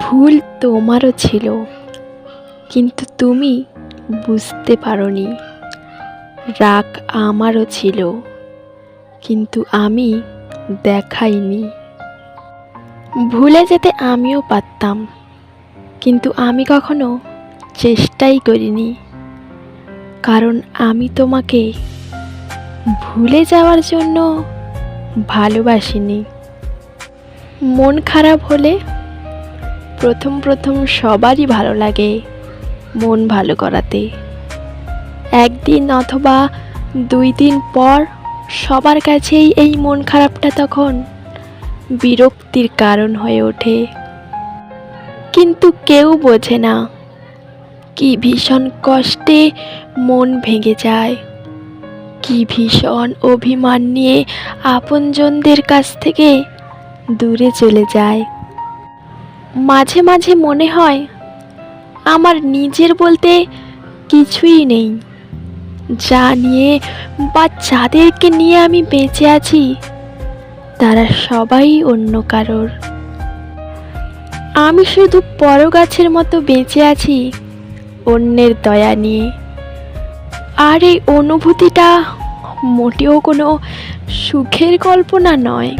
ভুল তোমারও ছিল, কিন্তু তুমি বুঝতে পারোনি। রাগ আমারও ছিল, কিন্তু আমি দেখাইনি। ভুলে যেতে আমিও পারতাম, কিন্তু আমি কখনো চেষ্টাই করিনি। কারণ আমি তোমাকে ভুলে যাওয়ার জন্য ভালোবাসিনি। মন খারাপ হলে প্রথম প্রথম সবারই ভালো লাগে মন ভালো করাতে। একদিন অথবা 2 দিন পর সবার কাছেই এই মন খারাপটা তখন বিরক্তির কারণ হয়ে ওঠে। কিন্তু কেউ বোঝে না কি ভীষণ কষ্টে মন ভেঙে যায়, কি ভীষণ অভিমান নিয়ে আপনজনদের কাছ থেকে দূরে চলে যায়। মাঝে মাঝে মনে হয় আমার নিজের বলতে কিছুই নেই। যা নিয়ে বা যাদেরকে নিয়ে আমি বেঁচে আছি তারা সবাই অন্য কারোর। আমি শুধু পরগাছের মতো বেঁচে আছি অন্যের দয়া নিয়ে। আর এই অনুভূতিটা মোটেও কোনো সুখের কল্পনা নয়।